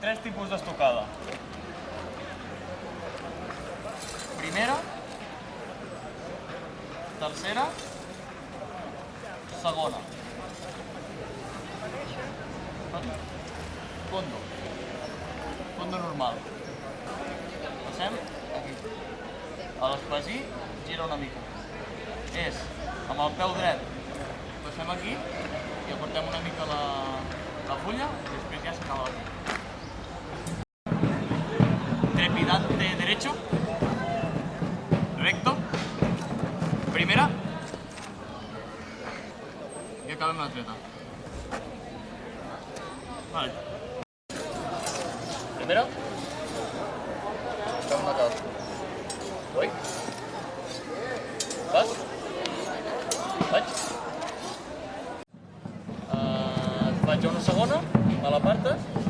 tres tipus d'estocada. Primera, tercera, segona. Fondo. Fondo normal. Passem aquí. A l'espasí gira una mica. És amb el peu dret. Passem aquí i aportem una mica la fulla i després ja s'acaba aquí. Trepidante derecho. Recto. Primera. I acabem la treta. Vale. Primera. Acabem la casa. Oi? Vas? Vaig? Faig una segona, me l'apartes.